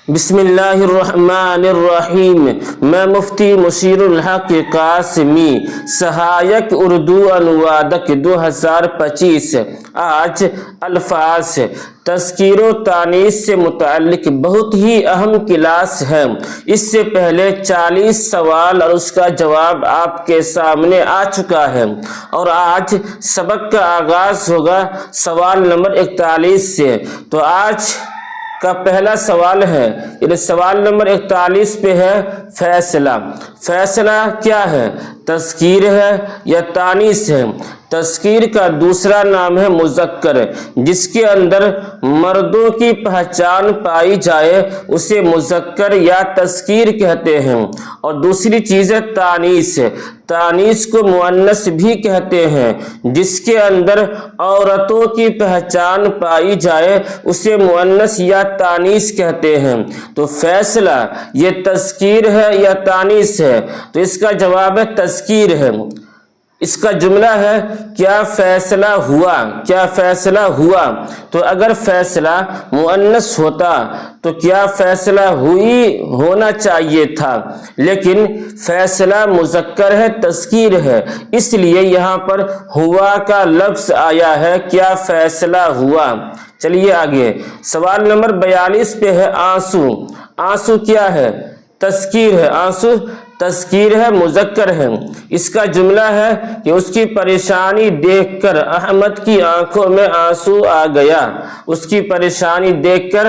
بسم اللہ الرحمن الرحیم۔ میں مفتی مشیر الحق قاسمی، سہایک اردو انوادک 2025۔ آج الفاظ تذکیر و تانیث سے متعلق بہت ہی اہم کلاس ہے۔ اس سے پہلے 40 سوال اور اس کا جواب آپ کے سامنے آ چکا ہے، اور آج سبق کا آغاز ہوگا سوال نمبر 41 سے۔ تو آج کا پہلا سوال ہے، یعنی سوال نمبر 41 پہ ہے فیصلہ۔ فیصلہ کیا ہے؟ تذکیر ہے یا تانیث ہے؟ تذکیر کا دوسرا نام ہے مذکر، جس کے اندر مردوں کی پہچان پائی جائے اسے مذکر یا تذکیر کہتے ہیں، اور دوسری چیز ہے تانیث۔ تانیث کو مؤنث بھی کہتے ہیں، جس کے اندر عورتوں کی پہچان پائی جائے اسے مؤنث یا تانیث کہتے ہیں۔ تو فیصلہ یہ تذکیر ہے یا تانیث ہے؟ تو اس کا جواب ہے تذکیر ہے۔ اس کا جملہ ہے کیا فیصلہ ہوا، کیا فیصلہ ہوا۔ تو اگر فیصلہ مؤنث ہوتا تو کیا فیصلہ ہوئی ہونا چاہیے تھا، لیکن فیصلہ مذکر ہے، تذکیر ہے، اس لیے یہاں پر ہوا کا لفظ آیا ہے، کیا فیصلہ ہوا۔ چلیے آگے، سوال نمبر 42 پہ ہے آنسو۔ آنسو کیا ہے؟ تذکیر ہے۔ آنسو تذکیر ہے، مذکر ہے۔ اس کا جملہ ہے کہ اس کی پریشانی دیکھ کر احمد کی آنکھوں میں آنسو آ گیا۔ اس کی پریشانی دیکھ کر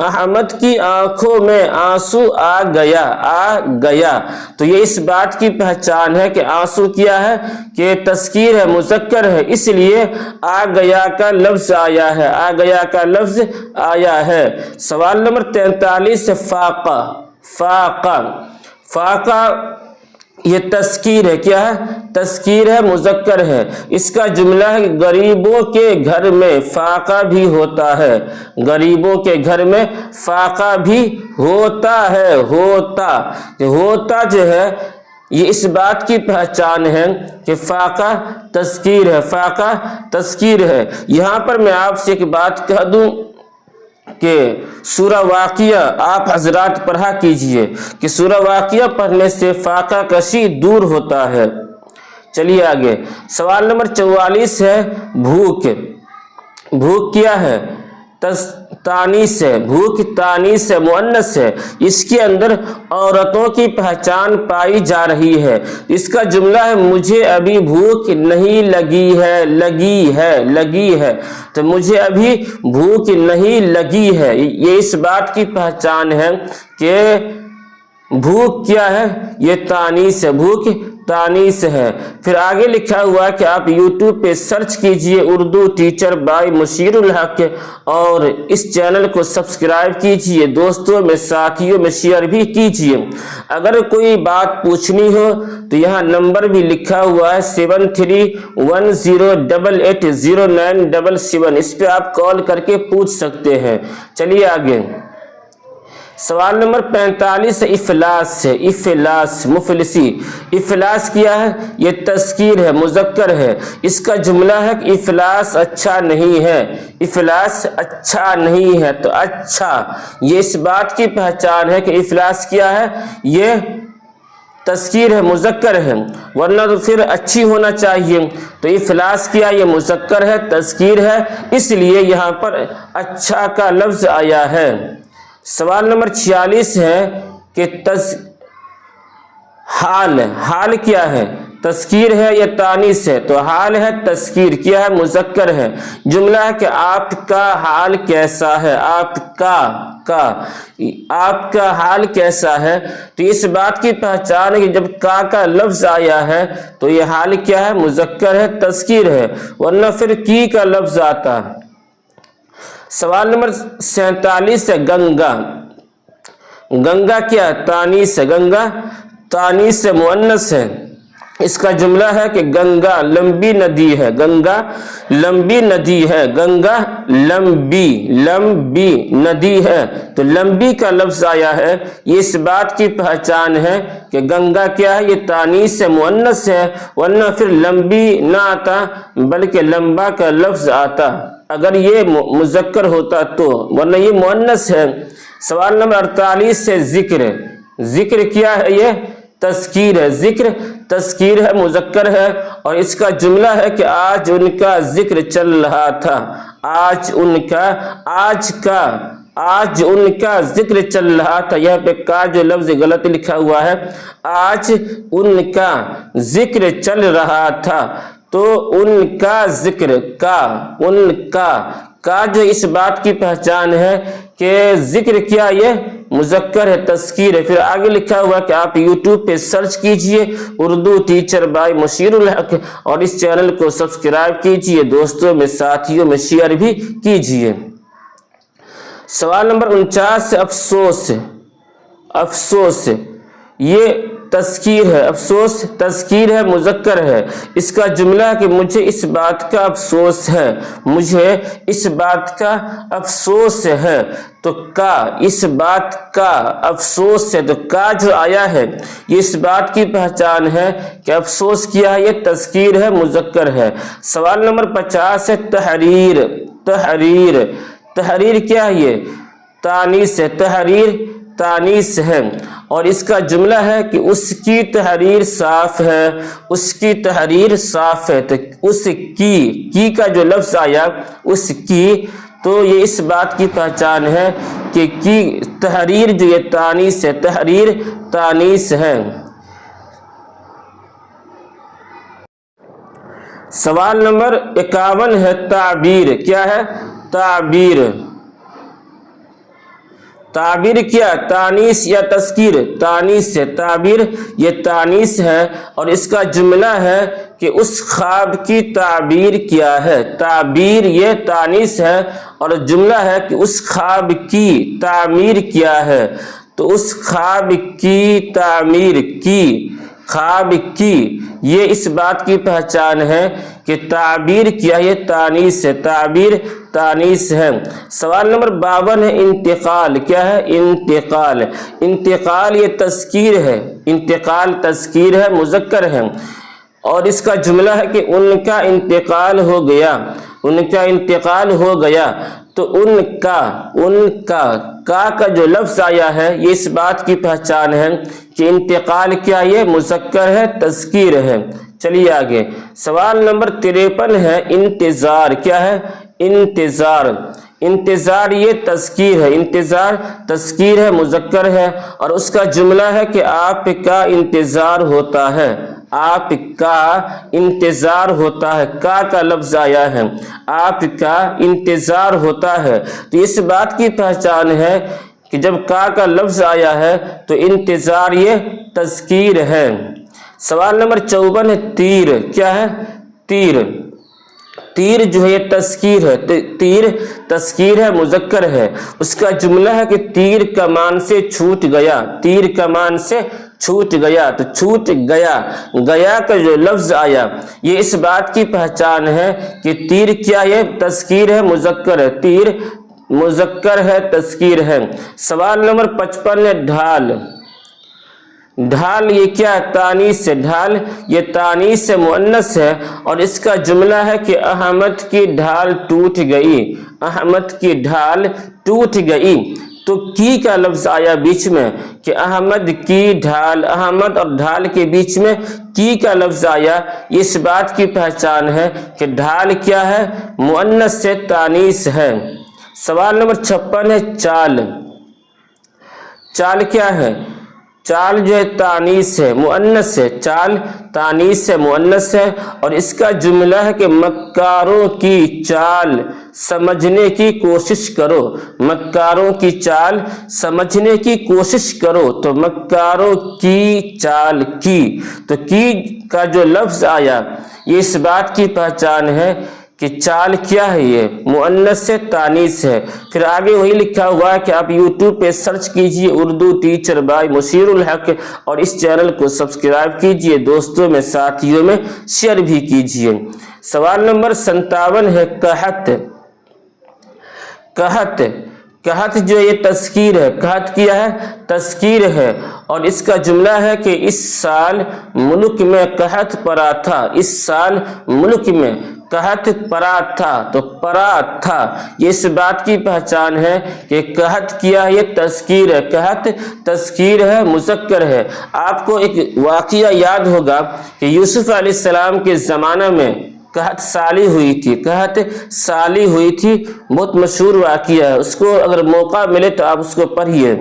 احمد کی آنکھوں میں آنسو آ گیا، آ گیا۔ تو یہ اس بات کی پہچان ہے کہ آنسو کیا ہے کہ تذکیر ہے، مذکر ہے، اس لیے آ گیا کا لفظ آیا ہے، آ گیا کا لفظ آیا ہے۔ سوال نمبر 43 فاقہ۔ فاقہ، فاقہ یہ تذکیر ہے، کیا ہے؟ تذکیر ہے، مذکر ہے۔ اس کا جملہ ہے غریبوں کے گھر میں فاقہ بھی ہوتا ہے۔ غریبوں کے گھر میں فاقہ بھی ہوتا ہے، ہوتا۔ ہوتا جو ہے یہ اس بات کی پہچان ہے کہ فاقہ تذکیر ہے، فاقہ تذکیر ہے۔ یہاں پر میں آپ سے ایک بات کہہ دوں کہ سورہ واقعہ آپ حضرات پڑھا کیجئے کہ سورہ واقعہ پڑھنے سے فاقہ کشی دور ہوتا ہے۔ چلیے آگے، سوال نمبر 44 ہے بھوک۔ بھوک کیا ہے؟ تانیث ہے۔ بھوک تانیث ہے، مؤنث ہے۔ اس کے اندر عورتوں کی پہچان پائی جا رہی ہے۔ اس کا جملہ ہے مجھے ابھی بھوک نہیں لگی ہے، لگی ہے، لگی ہے۔ تو مجھے ابھی بھوک نہیں لگی ہے، یہ اس بات کی پہچان ہے کہ بھوک کیا ہے؟ یہ تانیث ہے، بھوک تانیث ہے۔ پھر آگے لکھا ہوا ہے کہ آپ یوٹیوب پہ سرچ کیجئے اردو ٹیچر بائی مشیر الحق، اور اس چینل کو سبسکرائب کیجئے، دوستوں میں ساتھیوں میں شیئر بھی کیجئے۔ اگر کوئی بات پوچھنی ہو تو یہاں نمبر بھی لکھا ہوا ہے 7310880977، اس پہ آپ کال کر کے پوچھ سکتے ہیں۔ چلیے آگے، سوال نمبر 45 افلاس ہے۔ افلاس، مفلسی۔ افلاس کیا ہے؟ یہ تذکیر ہے، مذکر ہے۔ اس کا جملہ ہے کہ افلاس اچھا نہیں ہے، افلاس اچھا نہیں ہے۔ تو اچھا یہ اس بات کی پہچان ہے کہ افلاس کیا ہے؟ یہ تذکیر ہے، مذکر ہے، ورنہ تو پھر اچھی ہونا چاہیے۔ تو افلاس کیا؟ یہ مذکر ہے، تذکیر ہے، اس لیے یہاں پر اچھا کا لفظ آیا ہے۔ سوال نمبر 46 ہے کہ حال۔ حال کیا ہے؟ تذکیر ہے یا تانیث ہے؟ تو حال ہے، تذکیر، کیا ہے؟ مذکر ہے۔ جملہ ہے کہ آپ کا حال کیسا ہے، آپ کا حال کیسا ہے۔ تو اس بات کی پہچان ہے کہ جب کا لفظ آیا ہے تو یہ حال کیا ہے؟ مذکر ہے، تذکیر ہے، ورنہ پھر کی کا لفظ آتا۔ سوال نمبر 47 ہے گنگا۔ گنگا کیا؟ تانیث ہے، گنگا تانیث سے مؤنث ہے۔ اس کا جملہ ہے کہ گنگا لمبی ندی ہے، گنگا لمبی ندی ہے، گنگا لمبی ندی ہے۔ تو لمبی کا لفظ آیا ہے، یہ اس بات کی پہچان ہے کہ گنگا کیا ہے؟ یہ تانیث سے مؤنث ہے، ورنہ پھر لمبی نہ آتا بلکہ لمبا کا لفظ آتا اگر یہ مذکر ہوتا تو، ورنہ یہ مؤنث ہے۔ सवाल नंबर 48 से जिक्र, जिक्र क्या है? ये तस्कीर है। जिक्र तस्कीर है, मुज़क्कर है और इसका जुमला है कि आज उनका जिक्र चल रहा था। आज उनका, आज उनका जिक्र चल रहा था। यहाँ पे का जो लफ्ज गलत लिखा हुआ है, आज उनका जिक्र चल रहा था। तो उनका जिक्र, का जो इस बात की पहचान है कि जिक्र क्या, ये मुज़क्कर है, तस्कीर है। फिर आगे लिखा हुआ कि आप YouTube पे सर्च कीजिए उर्दू टीचर बाय मुशीरुल हक और इस चैनल को सब्सक्राइब कीजिए, दोस्तों में साथियों में शेयर भी कीजिए। सवाल नंबर 49 अफसोस, अफसोस ये तस्कीर है। अफसोस तस्कीर है, मुज़क्कर है। इसका जुमला है कि मुझे इस बात का अफसोस है, मुझे इस बात का अफसोस है। तो का, इस बात का अफसोस है, तो का जो आया है ये इस बात की पहचान है कि अफसोस किया है, ये तस्कीर है, मुज़क्कर है। सवाल नंबर 50 है तहरीर, तहरीर, तहरीर क्या है? ये तानीस है, तहरीर तानीस है और इसका जुमला है कि उसकी तहरीर साफ है, उसकी तहरीर साफ है। तो उसकी का जो लफ्ज आया उसकी, तो ये इस बात की पहचान है कि तहरीर जो ये तानीस है, तहरीर तानीस है। सवाल नंबर 51 है ताबीर, क्या है? ताबीर, ताबीर क्या? तानीस या तस्कीर? तानीस है, ताबीर ये तानीस है और इसका जुमला है कि उस ख्वाब की ताबीर क्या है। ताबीर ये तानीस है और जुमला है कि उस ख्वाब की तामीर क्या है। तो उस ख्वाब की तामीर की, ख्वाब की, ये इस बात की पहचान है कि ताबीर क्या, ये तानीस है, ताबीर तानीस है। सवाल नंबर 52 है इंतकाल, क्या है? इंतकाल, इंतकाल ये तस्कीर है, इंतकाल तस्कीर है, मुज़क्कर है और इसका जुमला है कि उनका इंतकाल हो गया, उनका इंतकाल हो गया। तो उनका, का जो लफ्ज आया है ये इस बात की पहचान है कि इंतकाल क्या, ये मुज़क्कर है, तस्कीर है। चलिए आगे। सवाल नंबर 53 है इंतजार, क्या है? इंतजार, इंतजार ये तस्कीर है, इंतजार तस्कीर है, मुज़क्कर है और उसका जुमला है कि आपका इंतजार होता है, आपका इंतजार होता है। का लफ्ज आया है, आपका इंतजार होता है। तो इस बात की पहचान है कि जब का लफ्ज आया है तो इंतजार ये तस्कीर है। सवाल नंबर 54 है तीर, क्या है? तीर, तीर जो है तस्कीर है, तीर तस्कीर है, मुज़क्कर है। उसका जुमला है कि तीर कमान से छूट गया, तीर कमान से छूट गया। तो छूट गया, गया का जो लफ्ज आया ये इस बात की पहचान है कि तीर क्या है? तस्कीर है, मुज़क्कर है, तीर मुज़क्कर है, तस्कीर है। सवाल नंबर 55 है ढाल, ढाल ये क्या है? तानीस है, ढाल ये तानीस है, मुअन्नस है और इसका जुमला है कि अहमद की ढाल टूट गई, अहमद की ढाल टूट गई। तो की का लफ्ज आया बीच में कि अहमद की ढाल, अहमद और ढाल के बीच में की का लफ्ज आया, इस बात की पहचान है कि ढाल क्या है? मुअन्नस से तानीस है। सवाल नंबर 56 है चाल, चाल क्या है? चाल जो है तानीस है, मुअन्नस है, चाल तानीस है, मुअन्नस है और इसका जुमला है कि मक्कारों की चाल समझने की कोशिश करो, मक्कारों की चाल समझने की कोशिश करो। तो मक्कारों की चाल की, तो की का जो लफ्ज आया ये इस बात की पहचान है कि चाल क्या है? ये मुअन्नस से तानीस है। फिर आगे वही लिखा हुआ है कि आप YouTube पे सर्च कीजिए उर्दू टीचर बाय मुशीरुल हक और इस चैनल को सब्सक्राइब कीजिए, दोस्तों में साथियों में शेयर भी कीजिए। सवाल नंबर 57 है कहत, कहत, कहत जो ये तस्कीर है, कहत क्या है, तस्कीर है, और इसका जुमला है कि इस साल मुल्क में कहत पड़ा था, इस साल मुल्क में कहत पड़ा था, तो पड़ा था ये इस बात की पहचान है कि कहत किया ये तस्कीर है, कहत तस्कीर है, मुज़क्कर है। आपको एक वाक़या याद होगा कि यूसुफ अलैहिस्सलाम के ज़माना में कहत साली हुई थी, कहत साली हुई थी, बहुत मशहूर वाक़या है, उसको अगर मौका मिले तो आप उसको पढ़िए।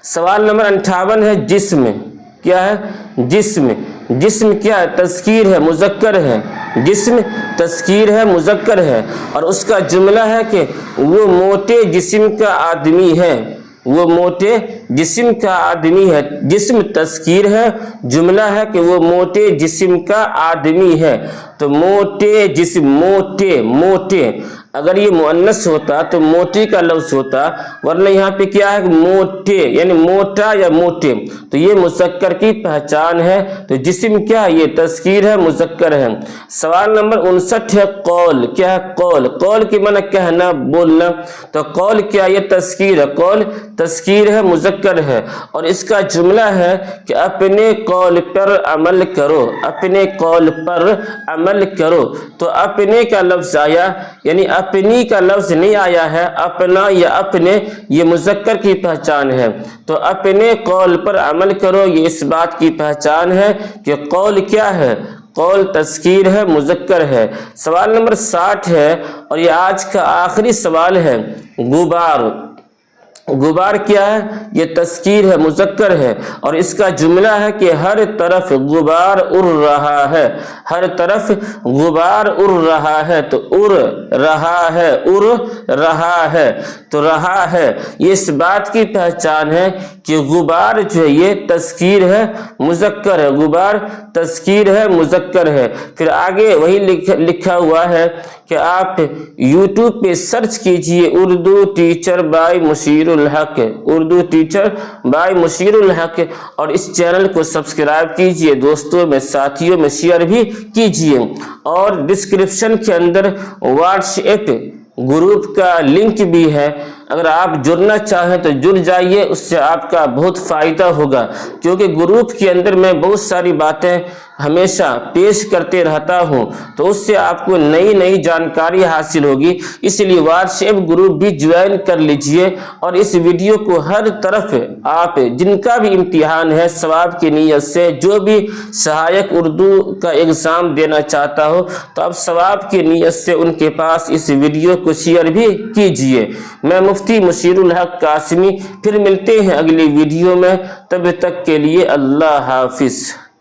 सवाल नंबर 58 है जिस्म, क्या है, जिस्म, जिस्म क्या है, तस्कीर है, मुज़क्कर है, जिस्म तस्कीर है, मुज़क्कर है, और उसका जुमला है कि वो मोटे जिस्म का आदमी है, वो मोटे जिस्म का आदमी है। जिस्म तस्कीर है, जुमला है कि वो मोटे जिस्म का आदमी है, तो मोटे जिस्म, मोटे, मोटे, अगर ये मुअन्नस होता तो मोटी का लफ्ज होता, वरना यहाँ पे क्या है, मोटे यानी मोटा या मोटे, तो ये मुज़क्कर की पहचान है। तो जिस्म क्या है, ये तस्कीर है, मुज़क्कर है। सवाल नंबर 59 है कौल, क्या है, कौल, कौल की माने कहना, बोलना, तो कौल क्या, ये तस्कीर है, कौल तस्कीर है, मुज़क्कर है, और इसका जुमला है कि अपने कौल पर अमल करो, अपने कौल पर अमल करो, तो अपने का लफ्ज आया, यानी अपनी का लफ्ज नहीं आया है, अपना या अपने ये मुज़क्कर की पहचान है, तो अपने कौल पर अमल करो, ये इस बात की पहचान है कि कौल क्या है, कौल तस्कीर है, मुज़क्कर है। सवाल नंबर 60 है और ये आज का आखिरी सवाल है, गुबार, गुबार क्या है, ये तस्कीर है, मुज़क्कर है, और इसका जुमला है कि हर तरफ गुबार उड़ रहा है, हर तरफ गुबार उड़ रहा है, तो उड़ रहा है, उड़ रहा है, तो रहा है, ये इस बात की पहचान है कि गुबार जो है ये तस्कीर है, मुज़क्कर है, गुबार तस्कीर है, मुज़क्कर है। फिर आगे वही लिखा हुआ है कि आप YouTube पे सर्च कीजिए उर्दू टीचर बाय मुशीरुल हक, उर्दू टीचर बाय मुशीरुल हक, और इस चैनल को सब्सक्राइब कीजिए, दोस्तों में साथियों में शेयर भी कीजिए, और डिस्क्रिप्शन के अंदर व्हाट्सएप ग्रुप का लिंक भी है, अगर आप जुड़ना चाहें तो जुड़ जाइए, उससे आपका बहुत फ़ायदा होगा, क्योंकि ग्रुप के अंदर मैं बहुत सारी बातें हमेशा पेश करते रहता हूं, तो उससे आपको नई नई जानकारी हासिल होगी, इसलिए व्हाट्सएप ग्रुप भी ज्वाइन कर लीजिए, और इस वीडियो को हर तरफ आप जिनका भी इम्तिहान है सवाब की नीयत से, जो भी सहायक उर्दू का एग्ज़ाम देना चाहता हो, तो आप सवाब की नीयत से उनके पास इस वीडियो को शेयर भी कीजिए। मैं मुफ्ती मुशीरुल हक कासिमी, फिर मिलते हैं अगली वीडियो में, तब तक के लिए अल्लाह हाफिज़।